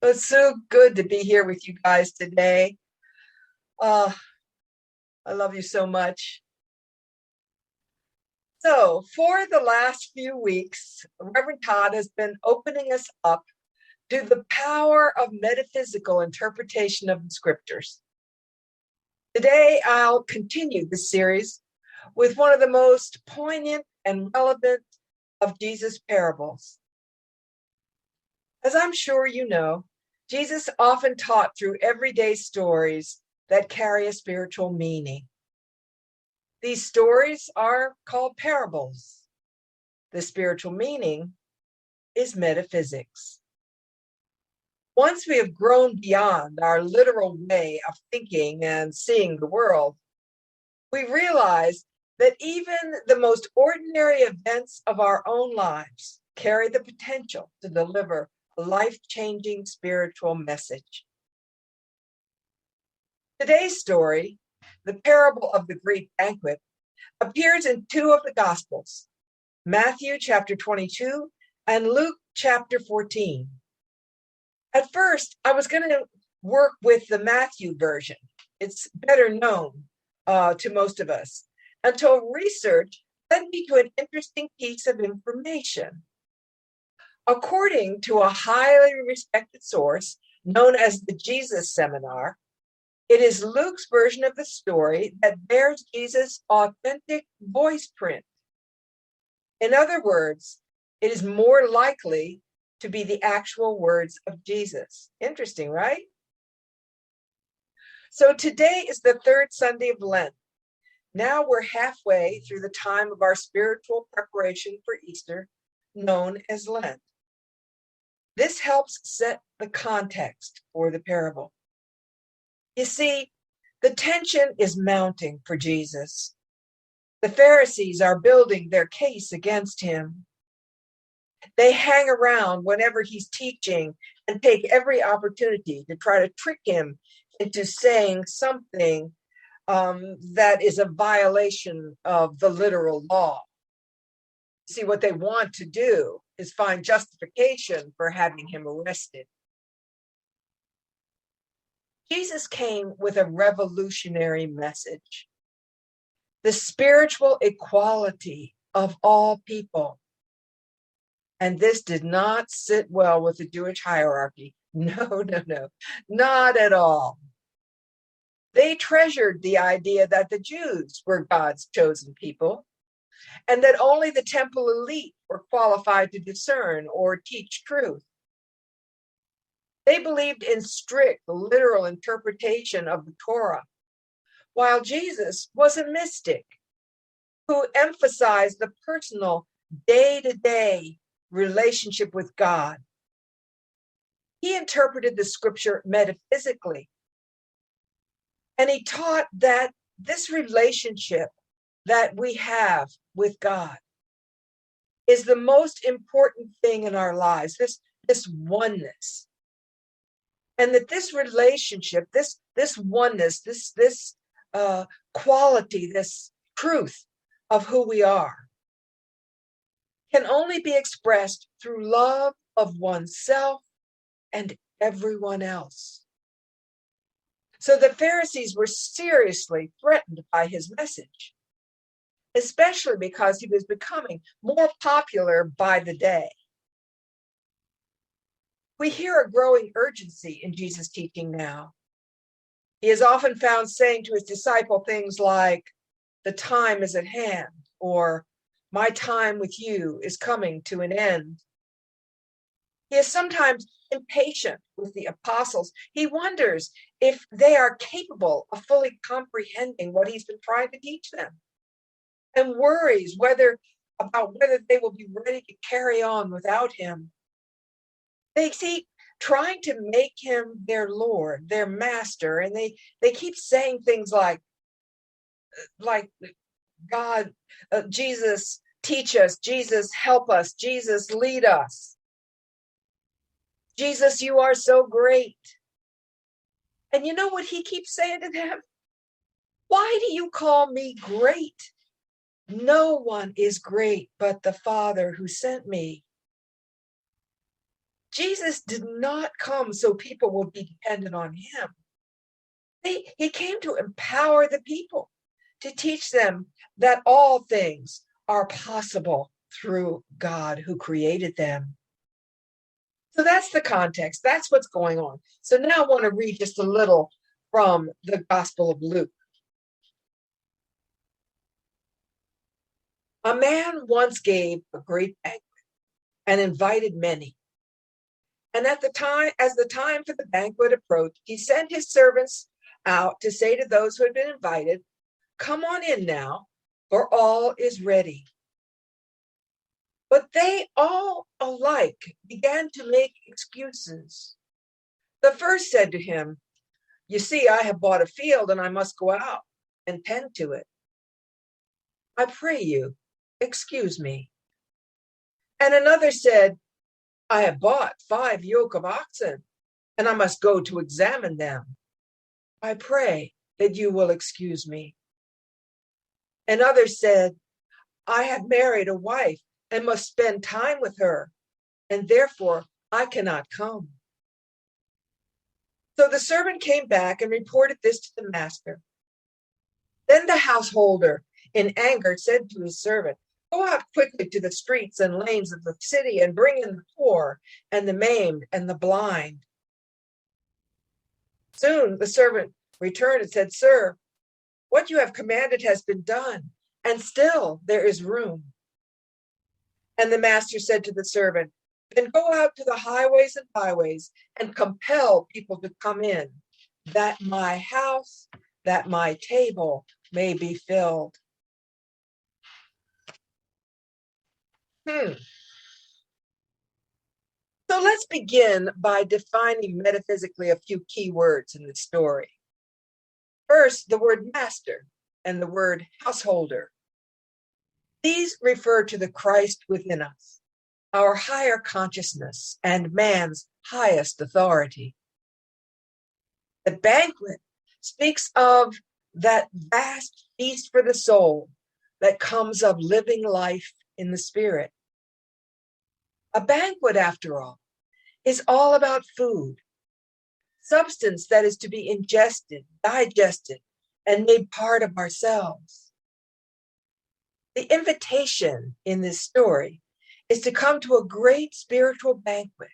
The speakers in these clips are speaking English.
It's so good to be here with you guys today. Uh, I love you so much. So, for the last few weeks, Reverend Todd has been opening us up to the power of metaphysical interpretation of the scriptures. Today, I'll continue this series with one of the most poignant and relevant of Jesus' parables. As I'm sure you know, Jesus often taught through everyday stories that carry a spiritual meaning. These stories are called parables. The spiritual meaning is metaphysics. Once we have grown beyond our literal way of thinking and seeing the world, we realize that even the most ordinary events of our own lives carry the potential to deliver a life-changing spiritual message. Today's story, the parable of the Greek banquet, appears in two of the Gospels, Matthew chapter 22 and Luke chapter 14. At first, I was going to work with the Matthew version. It's better known to most of us, until research led me to an interesting piece of information. According to a highly respected source known as the Jesus Seminar, it is Luke's version of the story that bears Jesus' authentic voice print. In other words, it is more likely to be the actual words of Jesus. Interesting, right? So today is the third Sunday of Lent. Now we're halfway through the time of our spiritual preparation for Easter, known as Lent. This helps set the context for the parable. You see, the tension is mounting for Jesus. The Pharisees are building their case against him. They hang around whenever he's teaching and take every opportunity to try to trick him into saying something that is a violation of the literal law. See, what they want to do is find justification for having him arrested. Jesus came with a revolutionary message: the spiritual equality of all people. And this did not sit well with the Jewish hierarchy. No, not at all. They treasured the idea that the Jews were God's chosen people, and that only the temple elite were qualified to discern or teach truth. They believed in strict literal interpretation of the Torah, while Jesus was a mystic who emphasized the personal, day-to-day relationship with God. He interpreted the scripture metaphysically, and he taught that this relationship that we have with God is the most important thing in our lives, this oneness. And that this relationship, this oneness, this quality, this truth of who we are, can only be expressed through love of oneself and everyone else. So the Pharisees were seriously threatened by his message, especially because he was becoming more popular by the day. We hear a growing urgency in Jesus' teaching now. He is often found saying to his disciple things like, "The time is at hand," or "My time with you is coming to an end." He is sometimes impatient with the apostles. He wonders if they are capable of fully comprehending what he's been trying to teach them, and worries about whether they will be ready to carry on without him. They keep trying to make him their Lord, their master, and they keep saying things like God, Jesus, teach us, Jesus, help us, Jesus, lead us. Jesus, you are so great. And you know what he keeps saying to them? Why do you call me great? No one is great but the Father who sent me. Jesus did not come so people will be dependent on him. He came to empower the people, to teach them that all things are possible through God who created them. So that's the context. That's what's going on. So now I want to read just a little from the Gospel of Luke. A man once gave a great banquet and invited many. And as the time for the banquet approached, he sent his servants out to say to those who had been invited, "Come on in now, for all is ready." But they all alike began to make excuses. The first said to him, "You see, I have bought a field and I must go out and tend to it. I pray you, excuse me." And another said, "I have bought 5 yoke of oxen and I must go to examine them. I pray that you will excuse me." And others said, "I have married a wife and must spend time with her, and therefore I cannot come." So the servant came back and reported this to the master. Then the householder, in anger, said to his servant, "Go out quickly to the streets and lanes of the city and bring in the poor and the maimed and the blind." Soon the servant returned and said, "Sir, what you have commanded has been done, and still there is room." And the master said to the servant, "Then go out to the highways and byways and compel people to come in, that my house, that my table may be filled." So let's begin by defining metaphysically a few key words in the story. First, the word master and the word householder. These refer to the Christ within us, our higher consciousness and man's highest authority. The banquet speaks of that vast feast for the soul that comes of living life in the spirit. A banquet, after all, is all about food, substance that is to be ingested, digested, and made part of ourselves. The invitation in this story is to come to a great spiritual banquet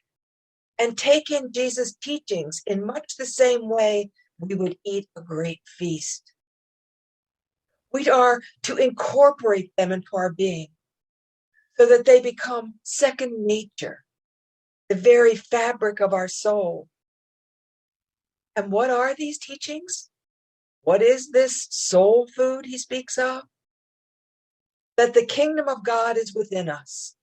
and take in Jesus' teachings in much the same way we would eat a great feast. We are to incorporate them into our being so that they become second nature, the very fabric of our soul. And what are these teachings? What is this soul food he speaks of? That the kingdom of God is within us,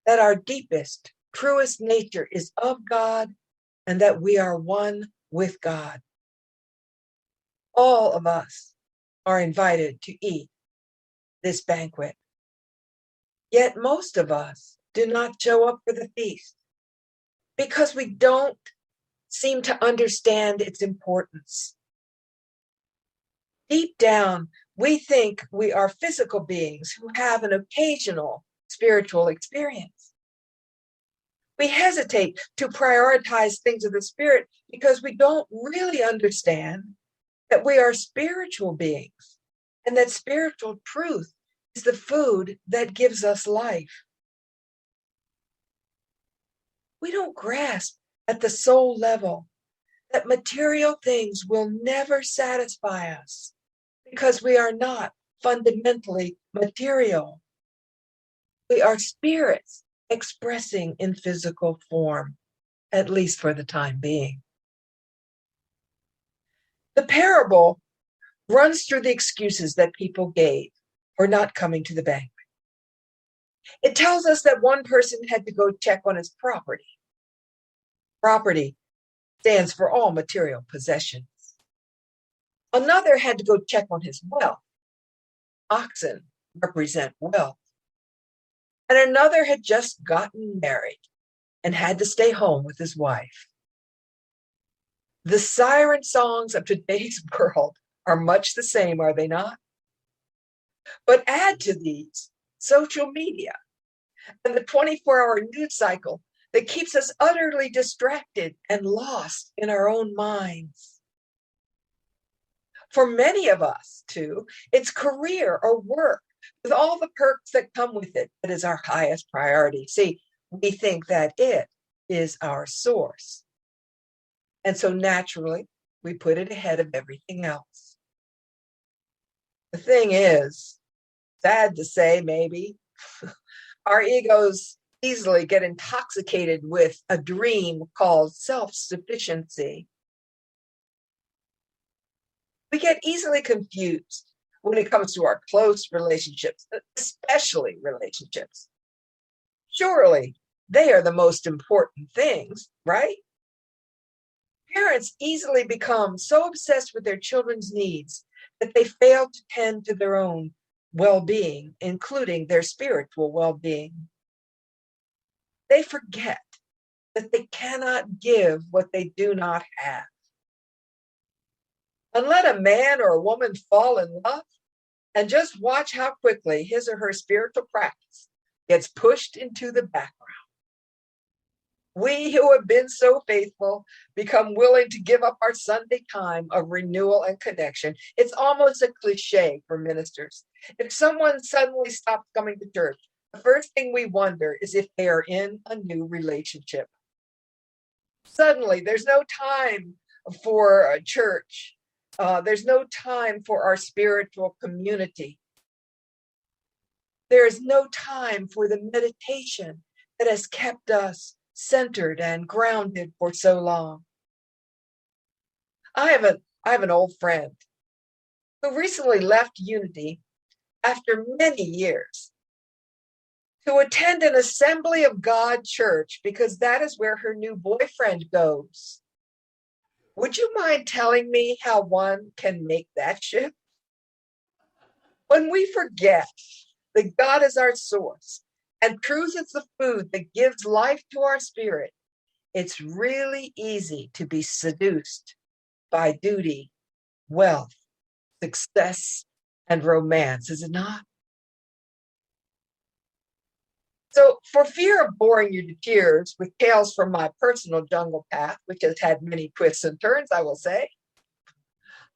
that our deepest, truest nature is of God, and that we are one with God. All of us are invited to eat this banquet. Yet most of us do not show up for the feast because we don't seem to understand its importance. Deep down, we think we are physical beings who have an occasional spiritual experience. We hesitate to prioritize things of the spirit because we don't really understand that we are spiritual beings and that spiritual truth is the food that gives us life. We don't grasp at the soul level that material things will never satisfy us because we are not fundamentally material. We are spirits expressing in physical form, at least for the time being. The parable runs through the excuses that people gave for not coming to the banquet. It tells us that one person had to go check on his property. Property stands for all material possessions. Another had to go check on his wealth. Oxen represent wealth. And another had just gotten married and had to stay home with his wife. The siren songs of today's world are much the same, are they not? But add to these social media and the 24-hour news cycle that keeps us utterly distracted and lost in our own minds. For many of us, too, it's career or work with all the perks that come with it that is our highest priority. See, we think that it is our source. And so naturally, we put it ahead of everything else. The thing is, sad to say, maybe, our egos easily get intoxicated with a dream called self-sufficiency. We get easily confused when it comes to our close relationships, especially relationships. Surely they are the most important things, right? Parents easily become so obsessed with their children's needs that they fail to tend to their own well-being, including their spiritual well-being. They forget that they cannot give what they do not have. And let a man or a woman fall in love and just watch how quickly his or her spiritual practice gets pushed into the background. We who have been so faithful become willing to give up our Sunday time of renewal and connection. It's almost a cliche for ministers. If someone suddenly stops coming to church, the first thing we wonder is if they are in a new relationship. Suddenly, there's no time for a church. There's no time for our spiritual community. There is no time for the meditation that has kept us centered and grounded for so long. I have an old friend who recently left Unity after many years to attend an Assembly of God church because that is where her new boyfriend goes. Would you mind telling me how one can make that shift? When we forget that God is our source and truth is the food that gives life to our spirit, it's really easy to be seduced by duty, wealth, success, and romance, is it not? So, for fear of boring you to tears with tales from my personal jungle path, which has had many twists and turns, I will say,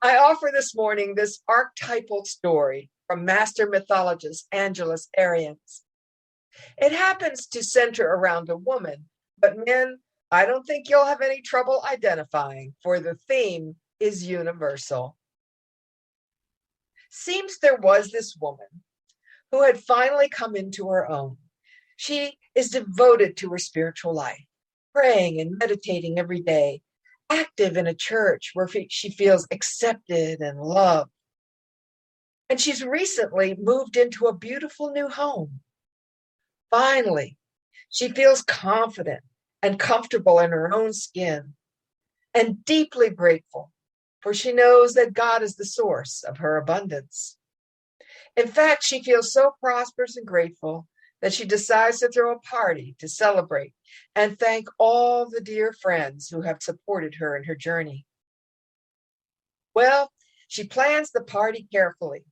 I offer this morning this archetypal story from master mythologist Angelus Arians. It happens to center around a woman, but men, I don't think you'll have any trouble identifying, for the theme is universal. Seems there was this woman who had finally come into her own. She is devoted to her spiritual life, praying and meditating every day, active in a church where she feels accepted and loved. And she's recently moved into a beautiful new home. Finally, she feels confident and comfortable in her own skin and deeply grateful, for she knows that God is the source of her abundance. In fact, she feels so prosperous and grateful that she decides to throw a party to celebrate and thank all the dear friends who have supported her in her journey. Well, she plans the party carefully.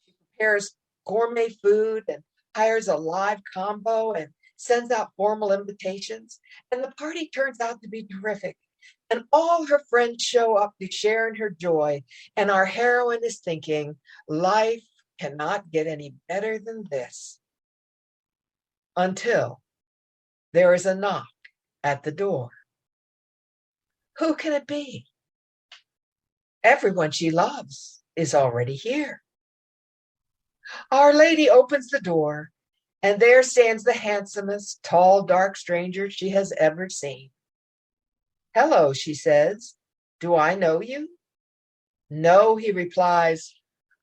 She prepares gourmet food and hires a live combo and sends out formal invitations. And the party turns out to be terrific. And all her friends show up to share in her joy. And our heroine is thinking, life cannot get any better than this. Until there is a knock at the door. Who can it be? Everyone she loves is already here. Our Lady opens the door, and there stands the handsomest, tall, dark stranger she has ever seen. Hello, she says. Do I know you? No, he replies,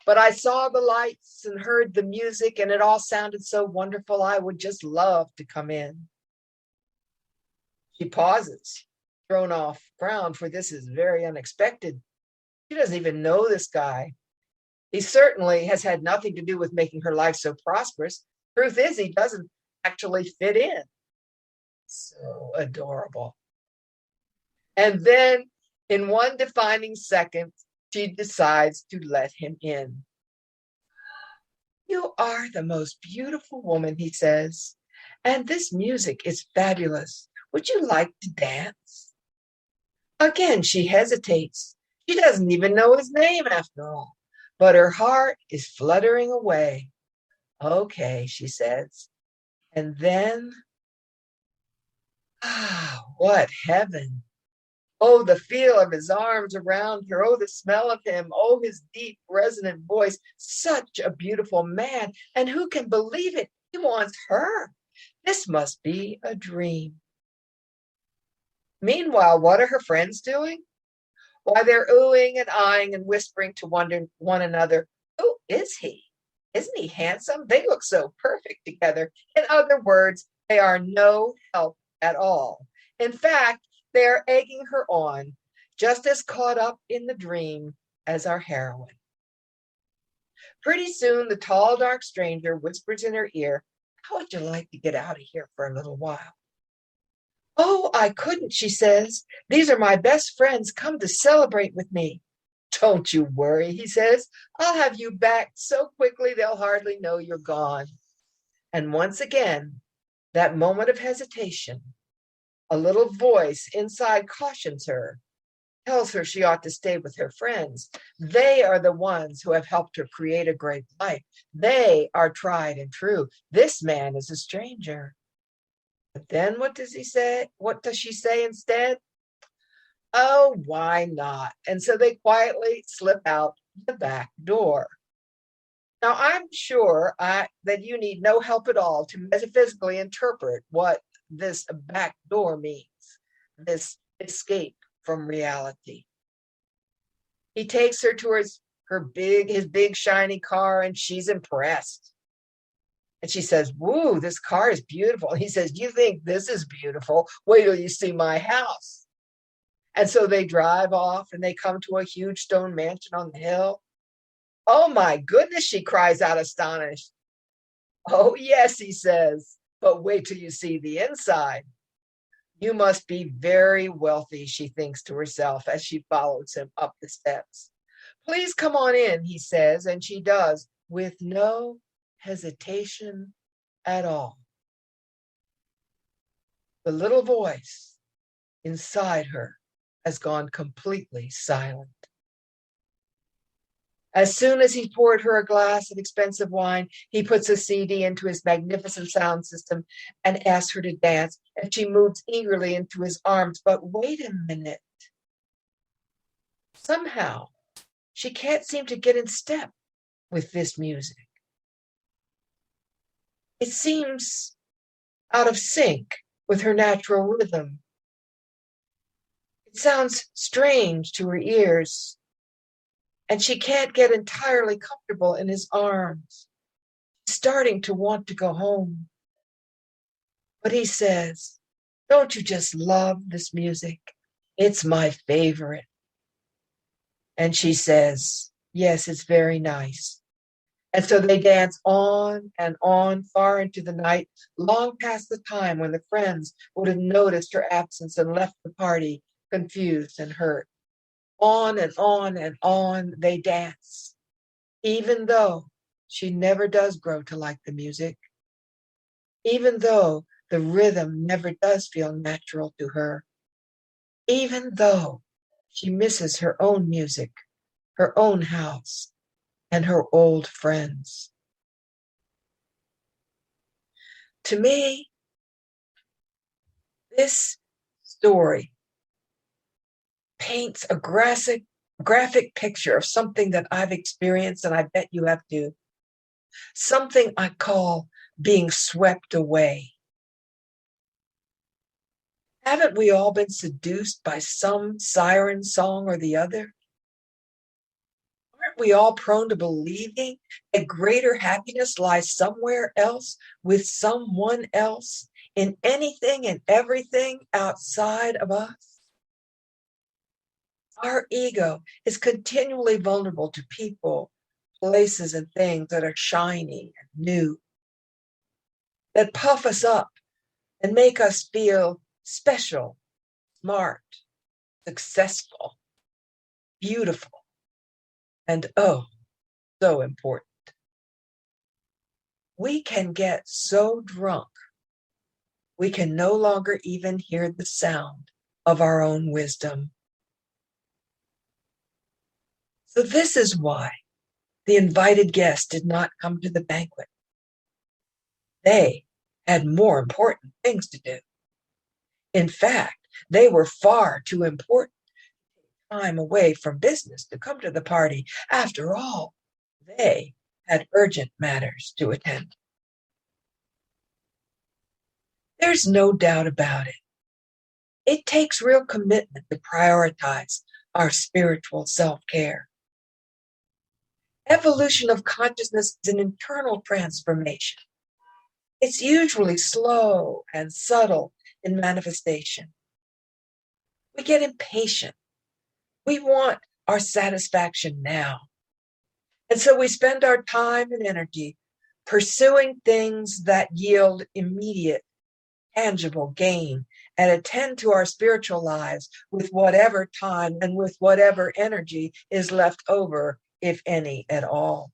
but I saw the lights and heard the music, and it all sounded so wonderful. I would just love to come in. She pauses, thrown off ground, for this is very unexpected. She doesn't even know this guy. He certainly has had nothing to do with making her life so prosperous. Truth is, he doesn't actually fit in. So adorable. And then, in one defining second, she decides to let him in. You are the most beautiful woman, he says, And this music is fabulous. Would you like to dance? Again, she hesitates. She doesn't even know his name after all, but her heart is fluttering away. Okay, she says. And then, what heaven. Oh, the feel of his arms around her. Oh, the smell of him. Oh, his deep, resonant voice. Such a beautiful man. And who can believe it? He wants her. This must be a dream. Meanwhile, what are her friends doing? Why, they're oohing and eyeing and whispering to one another, who is he? Isn't he handsome? They look so perfect together. In other words, they are no help at all. In fact, they are egging her on, just as caught up in the dream as our heroine. Pretty soon, the tall, dark stranger whispers in her ear, how would you like to get out of here for a little while? Oh, I couldn't, she says. These are my best friends come to celebrate with me. Don't you worry, he says. I'll have you back so quickly they'll hardly know you're gone. And once again, that moment of hesitation, a little voice inside cautions her, tells her she ought to stay with her friends. They are the ones who have helped her create a great life. They are tried and true. This man is a stranger. But then what does he say? What does she say instead? Oh, why not? And so they quietly slip out the back door. Now, I'm sure that you need no help at all to metaphysically interpret what this back door means, this escape from reality. He takes her to his big shiny car, and she's impressed. And she says, woo, this car is beautiful. And he says, you think this is beautiful? Wait till you see my house. And so they drive off and they come to a huge stone mansion on the hill. Oh my goodness, she cries out astonished. Oh yes, he says, but wait till you see the inside. You must be very wealthy, she thinks to herself as she follows him up the steps. Please come on in, he says, and she does with no hesitation at all. The little voice inside her has gone completely silent. As soon as he poured her a glass of expensive wine, he puts a CD into his magnificent sound system and asks her to dance, and she moves eagerly into his arms. But wait a minute. Somehow, she can't seem to get in step with this music. It seems out of sync with her natural rhythm. It sounds strange to her ears, and she can't get entirely comfortable in his arms. She's starting to want to go home. But he says, don't you just love this music? It's my favorite. And she says, yes, it's very nice. And so they dance on and on far into the night, long past the time when the friends would have noticed her absence and left the party confused and hurt. On and on and on they dance, even though she never does grow to like the music, even though the rhythm never does feel natural to her, even though she misses her own music, her own house, and her old friends. To me, this story paints a graphic picture of something that I've experienced, and I bet you have too. Something I call being swept away. Haven't we all been seduced by some siren song or the other? Aren't we all prone to believing that greater happiness lies somewhere else with someone else in anything and everything outside of us? Our ego is continually vulnerable to people, places, and things that are shiny and new, that puff us up and make us feel special, smart, successful, beautiful, and oh, so important. We can get so drunk we can no longer even hear the sound of our own wisdom. So this is why the invited guests did not come to the banquet. They had more important things to do. In fact, they were far too important time away from business to come to the party. After all, they had urgent matters to attend. There's no doubt about it. It takes real commitment to prioritize our spiritual self-care. Evolution of consciousness is an internal transformation. It's usually slow and subtle in manifestation. We get impatient. We want our satisfaction now. And so we spend our time and energy pursuing things that yield immediate, tangible gain and attend to our spiritual lives with whatever time and with whatever energy is left over, if any at all.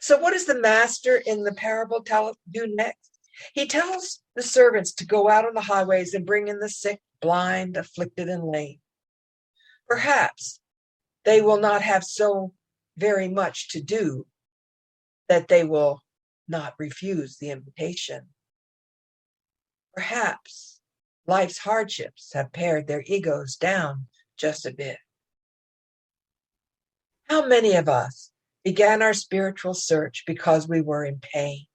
So what does the master in the parable do next? He tells the servants to go out on the highways and bring in the sick, blind, afflicted, and lame. Perhaps they will not have so very much to do that they will not refuse the invitation. Perhaps life's hardships have pared their egos down just a bit. How many of us began our spiritual search because we were in pain?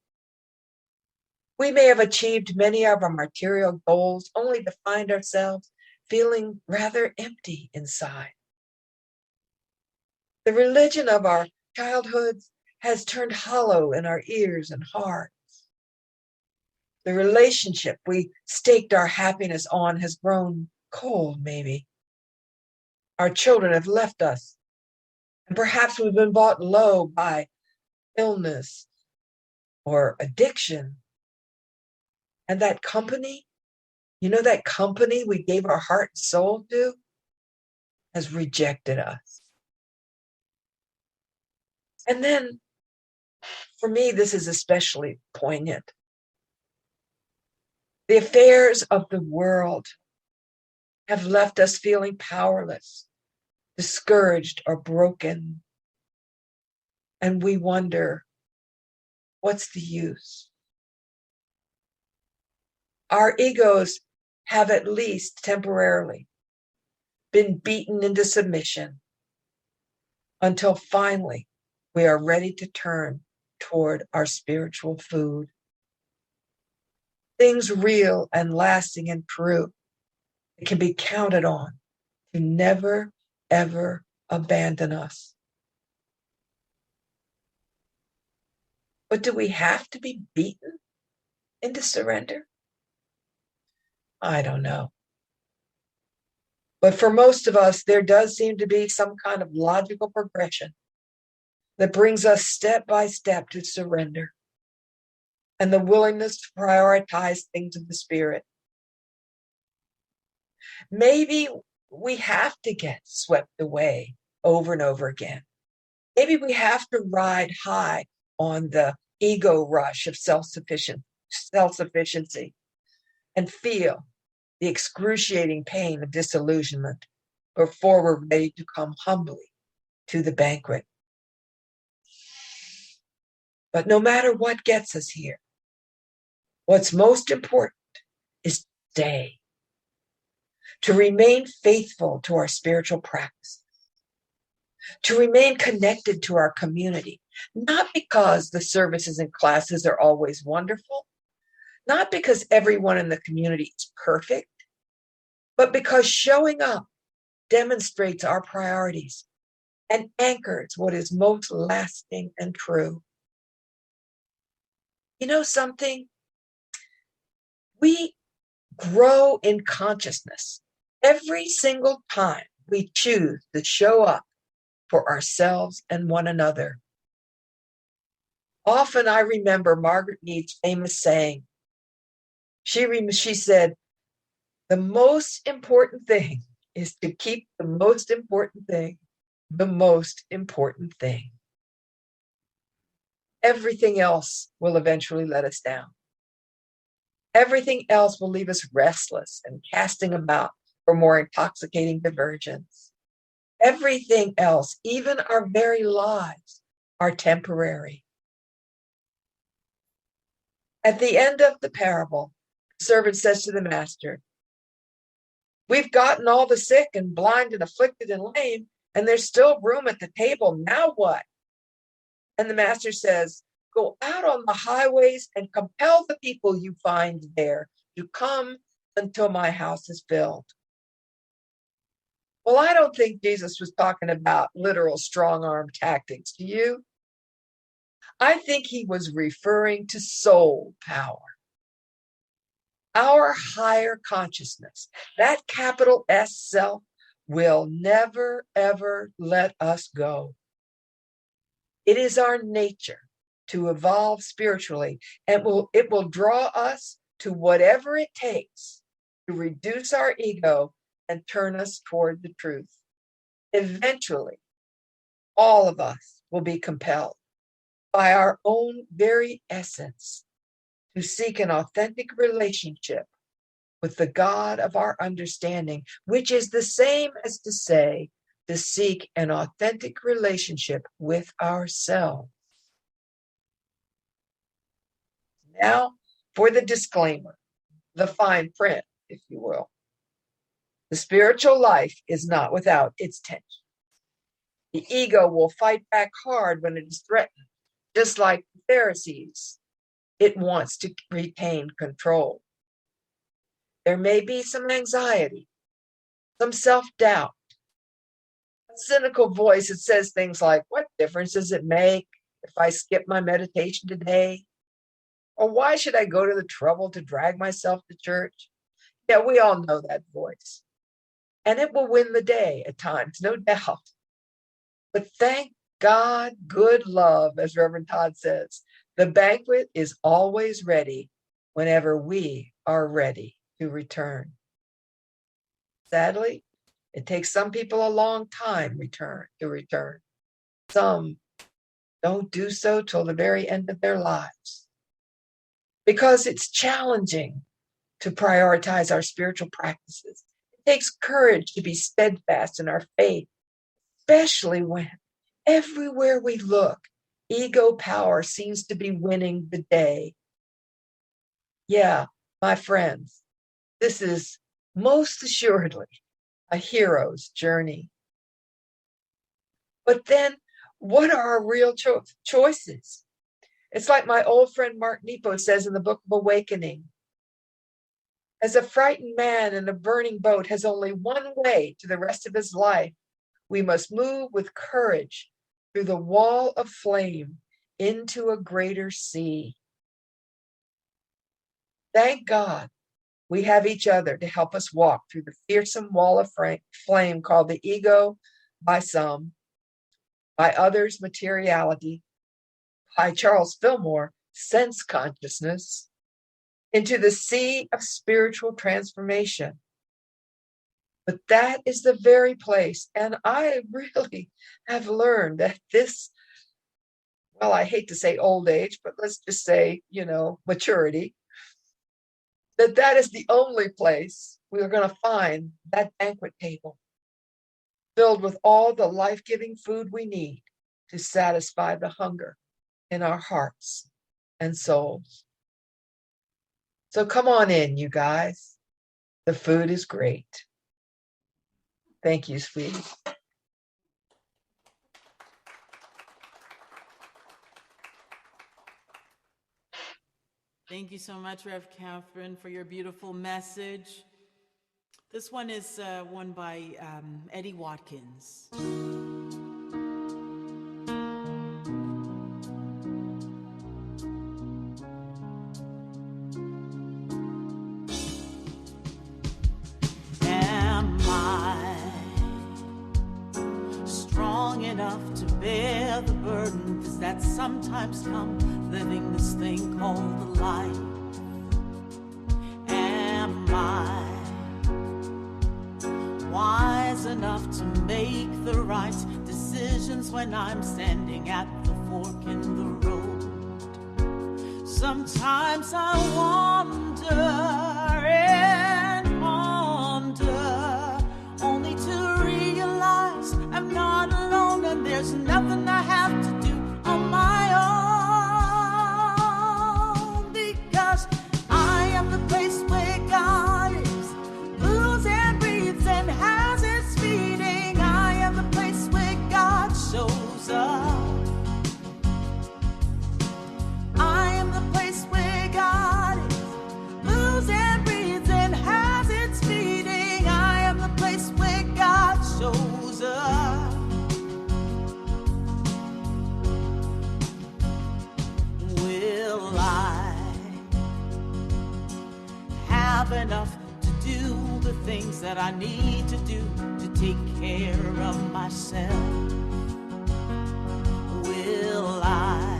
We may have achieved many of our material goals only to find ourselves feeling rather empty inside. The religion of our childhoods has turned hollow in our ears and hearts. The relationship we staked our happiness on has grown cold, maybe. Our children have left us, and perhaps we've been brought low by illness or addiction. And that company, that company we gave our heart and soul to, has rejected us. And then, for me, this is especially poignant. The affairs of the world have left us feeling powerless, discouraged, or broken. And we wonder, what's the use? Our egos have at least temporarily been beaten into submission until finally we are ready to turn toward our spiritual food. Things real and lasting and true that can be counted on to never, ever abandon us. But do we have to be beaten into surrender? I don't know. But for most of us, there does seem to be some kind of logical progression that brings us step by step to surrender and the willingness to prioritize things of the spirit. Maybe we have to get swept away over and over again. Maybe we have to ride high on the ego rush of self-sufficiency and feel the excruciating pain of disillusionment before we're ready to come humbly to the banquet. But no matter what gets us here, what's most important is to stay, to remain faithful to our spiritual practice, to remain connected to our community, not because the services and classes are always wonderful, not because everyone in the community is perfect, but because showing up demonstrates our priorities and anchors what is most lasting and true. You know something? We grow in consciousness every single time we choose to show up for ourselves and one another. Often I remember Margaret Mead's famous saying. She said, the most important thing is to keep the most important thing the most important thing. Everything else will eventually let us down. Everything else will leave us restless and casting about for more intoxicating diversions. Everything else, even our very lives, are temporary. At the end of the parable, the servant says to the master, "We've gotten all the sick and blind and afflicted and lame, and there's still room at the table. Now what?" And the master says, "Go out on the highways and compel the people you find there to come until my house is filled." Well, I don't think Jesus was talking about literal strong arm tactics. Do you? I think he was referring to soul power. Our higher consciousness, that capital S self, will never, ever let us go. It is our nature to evolve spiritually, and it will draw us to whatever it takes to reduce our ego and turn us toward the truth. Eventually, all of us will be compelled by our own very essence to seek an authentic relationship with the God of our understanding, which is the same as to say, to seek an authentic relationship with ourselves. Now, for the disclaimer, the fine print, if you will. The spiritual life is not without its tension. The ego will fight back hard when it is threatened, just like the Pharisees. It wants to retain control. There may be some anxiety, some self-doubt, a cynical voice that says things like, "What difference does it make if I skip my meditation today? Or why should I go to the trouble to drag myself to church?" Yeah, we all know that voice. And it will win the day at times, no doubt. But thank God, good love, as Reverend Todd says, the banquet is always ready whenever we are ready to return. Sadly, it takes some people a long time to return. Some don't do so till the very end of their lives, because it's challenging to prioritize our spiritual practices. It takes courage to be steadfast in our faith, especially when everywhere we look, ego power seems to be winning the day. Yeah, my friends, this is most assuredly a hero's journey. But then, what are our real choices? It's like my old friend Mark Nepo says in the Book of Awakening. As a frightened man in a burning boat has only one way to the rest of his life, we must move with courage through the wall of flame into a greater sea. Thank God we have each other to help us walk through the fearsome wall of flame called the ego by some, by others materiality, by Charles Fillmore sense consciousness, into the sea of spiritual transformation. But that is the very place, and I really have learned that this, well, I hate to say old age, but let's just say, maturity, that is the only place we are going to find that banquet table filled with all the life-giving food we need to satisfy the hunger in our hearts and souls. So come on in, you guys. The food is great. Thank you, sweetie. Thank you so much, Rev. Catherine, for your beautiful message. This one is one by Eddie Watkins. Am I strong enough to bear the burdens that sometimes come living this thing called life? Am I wise enough to make the right decisions when I'm standing at the fork in the road? Sometimes I wonder have enough to do the things that I need to do to take care of myself? Will I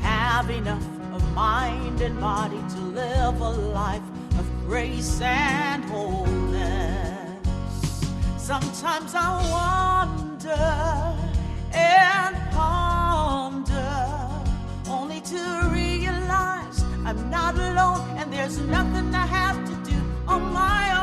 have enough of mind and body to live a life of grace and wholeness? Sometimes I wonder and ponder, only to realize I'm not alone, and there's nothing I have to do on my own.